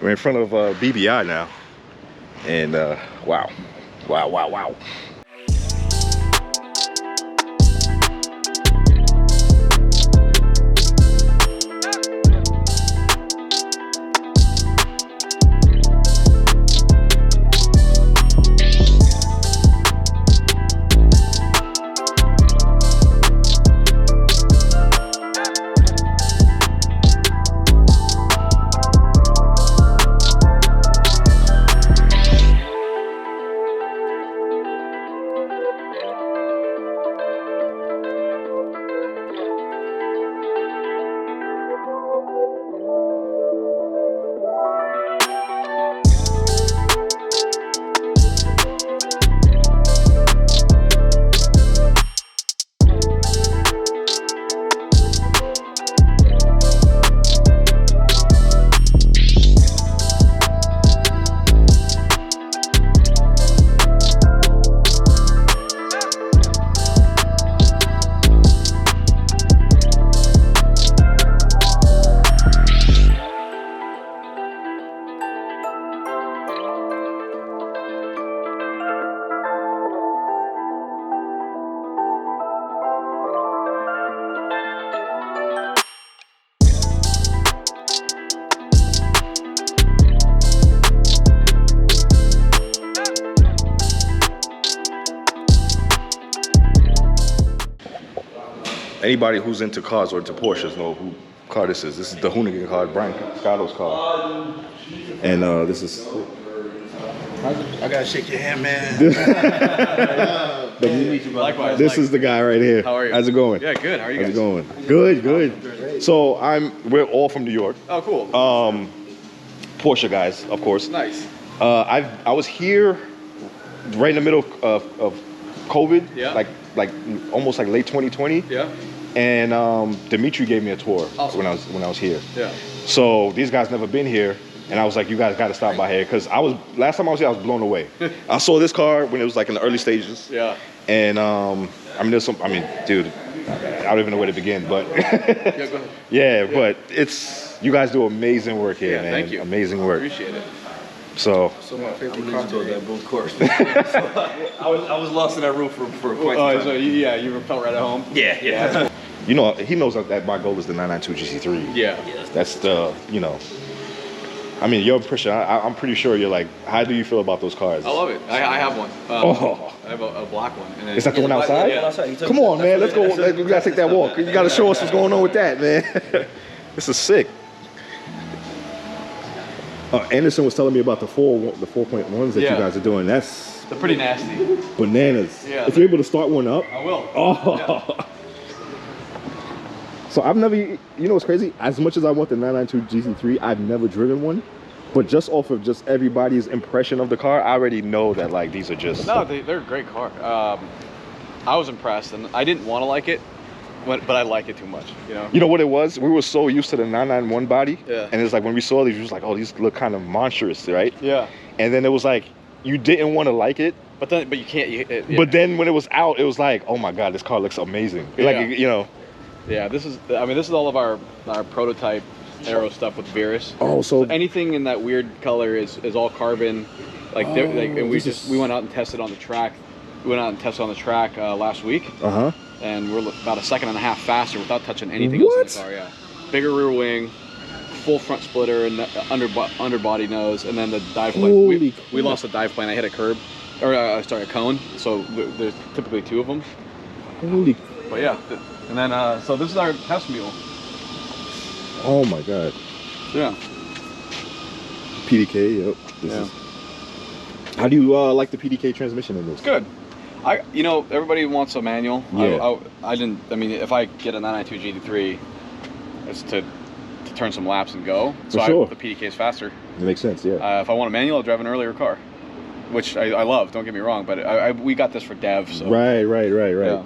We're in front of BBI now, and wow. Anybody who's into cars or into Porsches know who car this is. This is the Hoonigan car, Brian Scotto's car. And this is... I gotta shake your hand, man. Likewise. This is the guy right here. How are you? How's it going? Yeah, good. How are you guys? How's it going? Good. So we're all from New York. Oh, cool. Porsche guys, of course. Nice. I was here right in the middle of COVID. Yeah. Like almost like late 2020. Yeah. And Dimitri gave me a tour awesome. when I was here. Yeah. So these guys never been here, and I was like, you guys got to stop by here, because last time I was here, I was blown away. I saw this car when it was like in the early stages. Yeah. And dude, I don't even know where to begin, but yeah, go ahead. yeah, but you guys do amazing work here, Yeah, man. thank you. Amazing work. Appreciate it. So my favorite car to that boom course. I was lost in that room for quite some time. So you felt right at home? Yeah. you know, he knows that my goal is the 992 GT3. Yeah. That's the, I mean, your impression, I'm pretty sure you're like, how do you feel about those cars? I love it. I have one. I have a black one. And Is that the one outside? Yeah. Come on, man. Let's go. We got to take that walk. You got to show us what's going on with that, man. This is sick. Anderson was telling me about the 4.1s that you guys are doing. They're pretty nasty. Bananas. Yeah. If you're able to start one up. I will. Oh. Yeah. So I've never, you know what's crazy? As much as I want the 992 GT3, I've never driven one. But just off of just everybody's impression of the car, I already know that like these are just... No, they're a great car. I was impressed, and I didn't want to like it, but I like it too much, You know what it was? We were so used to the 991 body, yeah. And it's like when we saw these, we was like, oh, these look kind of monstrous, right? Yeah. And then it was like, you didn't want to like it. But you can't. Yeah. But then when it was out, it was like, oh my God, this car looks amazing. Yeah. Like, Yeah, this is all of our prototype Aero stuff with Virus. Oh, so anything in that weird color is all carbon. And we went out and tested on the track. We went out and tested on the track last week. And we're about a second and a half faster without touching anything else in the car. Yeah, bigger rear wing, full front splitter, and underbody nose, and then the dive plane. We lost the dive plane. I hit a curb, or a cone. So there's typically two of them. Holy. But yeah, and then so this is our test mule. Oh my God. Yeah. PDK. Yep. This is. How do you like the PDK transmission in this? Good. Everybody wants a manual. Yeah. I didn't. I mean, if I get a 992 GT3, it's to turn some laps and go. So the PDK is faster. It makes sense. Yeah. If I want a manual, I'll drive an earlier car, which I love. Don't get me wrong, but we got this for dev. So. Right. Yeah.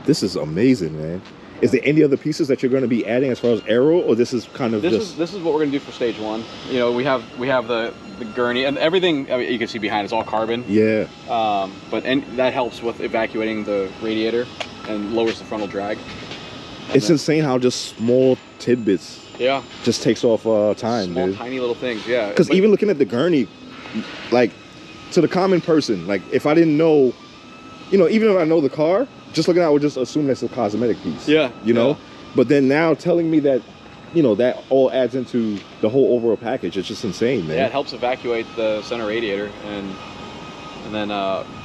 This is amazing, man. Is there any other pieces that you're going to be adding as far as Aero, or this is kind of this is what we're going to do for stage one. We have the gurney and everything. I mean, you can see behind it's all carbon. Yeah. But that helps with evacuating the radiator and lowers the frontal drag. It's insane how just small tidbits Yeah. Just takes off time, Small, dude. tiny little things. Yeah. Because even looking at the gurney, like to the common person, like if I didn't know, you know, even if I know the car, just looking at it, I would just assume that's a cosmetic piece. Yeah. You know? But then now telling me that, you know, that all adds into the whole overall package. It's just insane, man. Yeah, it helps evacuate the center radiator, and then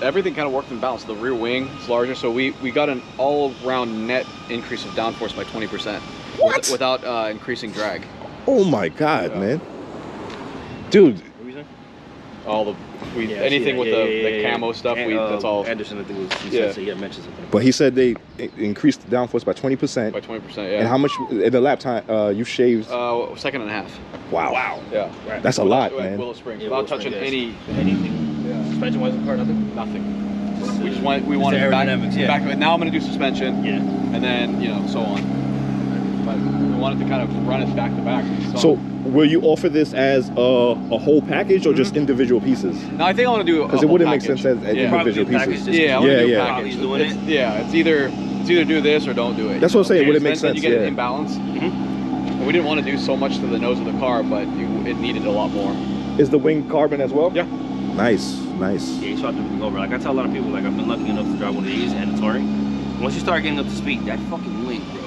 everything kind of worked in balance. The rear wing is larger, so we got an all-around net increase of downforce by 20%. What? Without increasing drag. Oh my God, man. Dude. All the anything with the camo stuff, that's all. Anderson, I think was he said, so he had mentioned something. But he said they increased the downforce by 20%. By 20%, yeah. And how much in the lap time you shaved? Second and a half. Wow. Wow. Yeah. Right. That's a lot, man. Willow Springs, Yeah, without Willow touching Springs, anything. Yeah. Suspension wise in the car, nothing. Nothing. We just wanted aerodynamics, back. Now I'm going to do suspension. Yeah. And then so on. But we wanted to kind of run it back to back. So will you offer this as a whole package or just individual pieces? No, I think I want to do because it wouldn't make sense as individual pieces. Yeah, I want to do a yeah. package. Doing it. Yeah, it's either do this or don't do it. That's what I'm saying. Would it make Then sense? you get an imbalance. And we didn't want to do so much to the nose of the car, but it needed a lot more. Is the wing carbon as well? Yeah. Nice, nice. Yeah, you swapped everything over. Like I tell a lot of people, like I've been lucky enough to drive one of these and the touring. Once you start getting up to speed, that fucking wing, bro.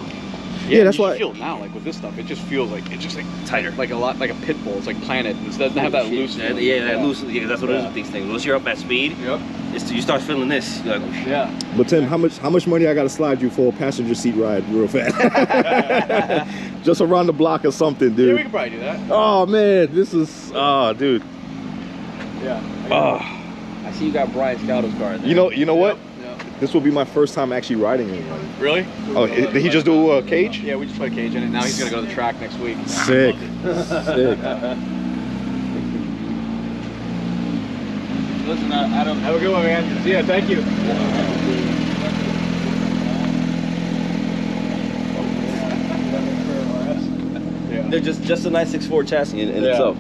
Yeah, that's you why. Feel it now, like with this stuff, it just feels like tighter, like a lot, like a pit bull. It's like planted. It doesn't have that loose. Yeah, loose. Yeah, that's what it is with these things. Once you're up at speed, you start feeling this. You're like, oh, shit. Yeah. But Tim, how much money I gotta slide you for a passenger seat ride, real fast? Just around the block or something, dude. Yeah, we could probably do that. Oh man, this is dude. Yeah. I see you got Brian Scotto's car in there. You know what? Yeah. This will be my first time actually riding in one. Really? Oh, did he just do a cage? Yeah, we just put a cage in it. Now he's gonna go to the track next week. Sick. Sick. Listen, Adam, have a good one, man. See ya. Thank you. Yeah. They're just a 964 chassis in itself.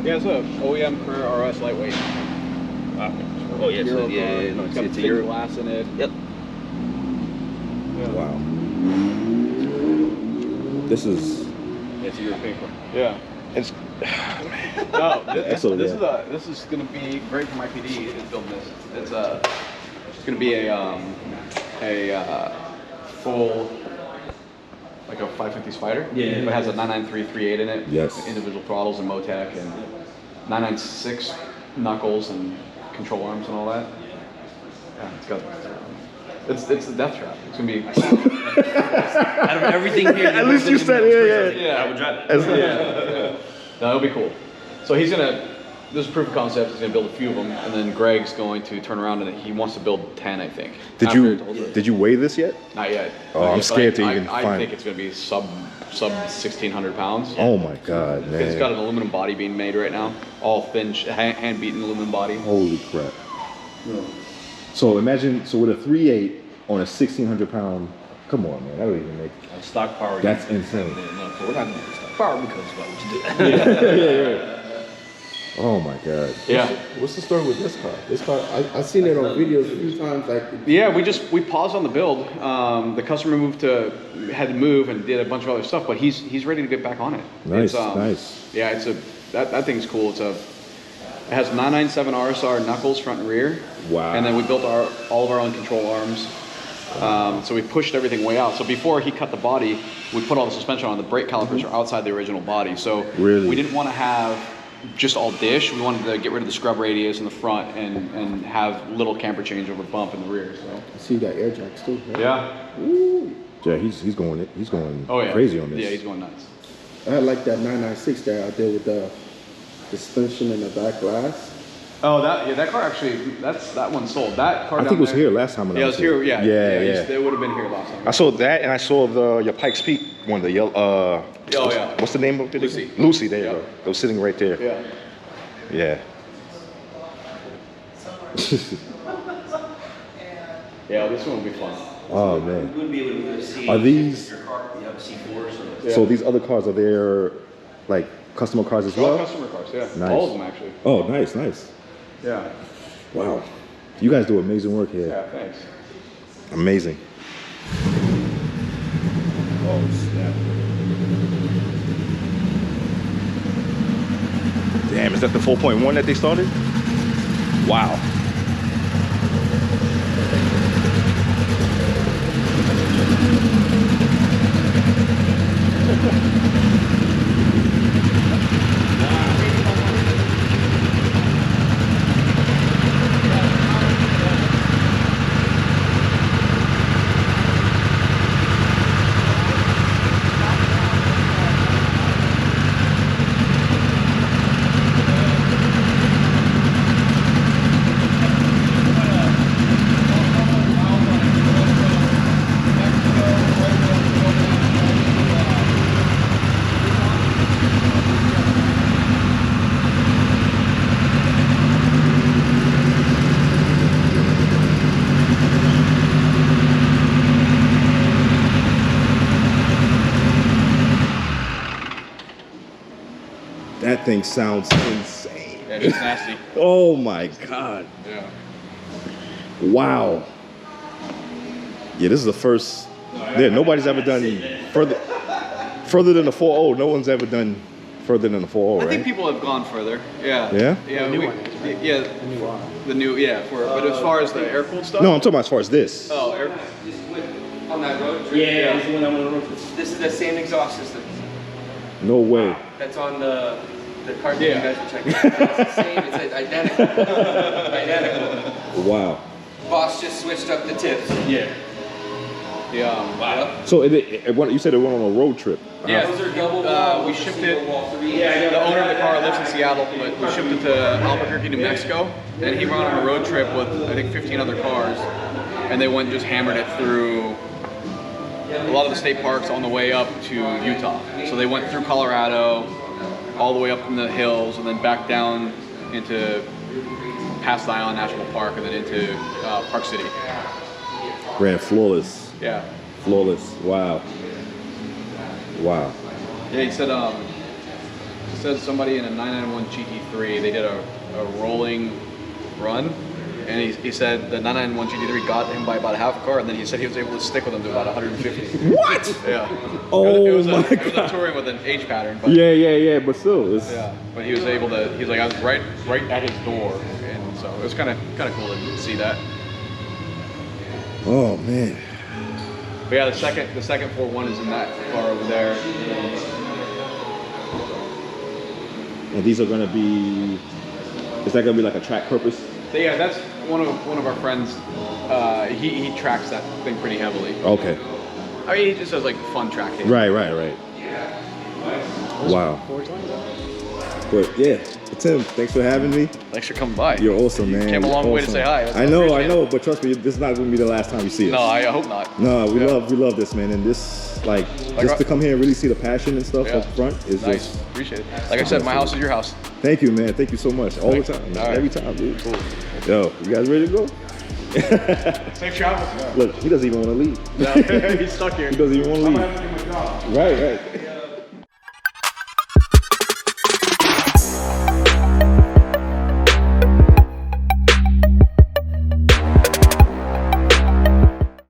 Yeah, it's a OEM Career RS lightweight. Oh yeah, Euro yeah. No, it's got it's a big Euro. glass in it. Yep. Yeah. Wow. This is. It's a European car. Yeah. It's. No, this is gonna be great for my PD. Is building this. It's gonna be a full. Like a 550 Spider. Yeah. It has a 993 3.8 in it. Yes. Individual throttles and Motec and 996 knuckles and control arms and all that. Yeah, it's got. It's the death trap. It's gonna be. Out of everything here, At least you said yeah. I would drive it. Yeah. No, it'll be cool. So he's gonna. This is proof of concept. He's gonna build a few of them, and then Greg's going to turn around and he wants to build 10, I think. Did you weigh this yet? Not yet. Oh, Not I'm yet, scared but to even I find. think it's gonna be sub 1,600 pounds. Oh my God, man. It's got an aluminum body being made right now, all thin, hand beaten aluminum body. Holy crap. Yeah. So imagine, with a 3.8 on a 1,600 pound. Come on, man. That don't even make. Stock power. That's insane. No, we're not gonna do stock power because of what you do. Yeah. Oh my God. Yeah. What's the story with this car? This car, I've seen it on videos a few times. Yeah, we paused on the build. The customer had to move and did a bunch of other stuff, but he's ready to get back on it. Nice, It's, nice. Yeah, that thing's cool. It has 997 RSR knuckles front and rear. Wow. And then we built all of our own control arms. So we pushed everything way out. So before he cut the body, we put all the suspension on. The brake calipers are outside the original body. So Really? we didn't want to have just all dish. We wanted to get rid of the scrub radius in the front and have little camper changeover bump in the rear. So I see you got air jacks too. Right? yeah. Ooh. Yeah, he's going Oh yeah. crazy on this. Yeah, he's going nuts. I had like that 996 there out there with the suspension in the back glass. Oh, that car actually, that one sold. That car I think it was here last time when I Yeah, it was was here. Yeah. Yeah. They would have been here last time. I saw that, and I saw your Pikes Peak one, the yellow. Oh yeah. What's the name of it? Lucy. Lucy. There you Yeah. go. It was sitting right there. Yeah. Yeah. Yeah, this one will be fun. Oh man. You wouldn't be able to see. Are these? Your car, you have a C4, so. Yeah. So these other cars, are there like customer cars as All well? customer cars, yeah. Nice. All of them actually. Oh, nice. Yeah. Wow. You guys do amazing work here. Yeah, thanks. Amazing. Oh, snap. Damn, is that the 4.1 that they started? Wow. That thing sounds insane. Yeah, it's nasty. Oh my God. Yeah. Wow. Yeah, this is the first. Yeah, nobody's ever done further than the 4.0. No one's ever done further than the 4.0, right? I think people have gone further. Yeah. Yeah? Yeah. The new one. Yeah. The new, yeah. But as far as the air cooled stuff. No, I'm talking about as far as this. Oh, air. On that road trip. Yeah. This is when I'm on the road trip. This is the same exhaust system No way. that's on the car that Yeah. you guys were checking. It's the same. It's identical. Identical. Wow. Boss just switched up the tips. Yeah. Yeah. Wow. So you said it went on a road trip. Yeah. Those are double We shipped it. The owner of the car lives in Seattle, but we shipped it to Albuquerque, New Mexico, and he went on a road trip with I think 15 other cars, and they went and just hammered it through a lot of the state parks on the way up to Utah. So they went through Colorado, all the way up in the hills, and then back down into past the Island National Park, and then into Park City. Ran flawless. Yeah. Flawless. Wow. Wow. Yeah, he said somebody in a 991 GT3, they did a rolling run, and he said the 991 GT3 got him by about half a car, and then he said he was able to stick with him to about 150. What? Yeah. Oh it was my It was a God. touring with an age pattern, but Yeah, but still, it's yeah. But he was able to. He's like, I was right at his door, and so it was kind of cool to see that. Oh man. But yeah, the second 4.1 is in that car over there. And these are gonna be. Is that gonna be like a track purpose? So yeah, that's one of our friends. He tracks that thing pretty heavily. Okay. I mean, he just does like fun tracking. Right. Wow. But yeah, Tim, thanks for having me. Thanks for coming by. You're awesome, man. Came a long You're way to awesome. say hi. I know, but trust me, this is not gonna be the last time you see us. No, I hope not. No, we love this, man, and this just to come here and really see the passion and stuff up front is Nice. just. Appreciate it. Like I said, my house is your house. Thank you, man. Thank you so much. All the time, All right. every time, dude. Cool. Yo, you guys ready to go? Safe travels. Look, he doesn't even want to leave. No, he's stuck here. He doesn't even want to leave. I'm gonna have to do my job. Right.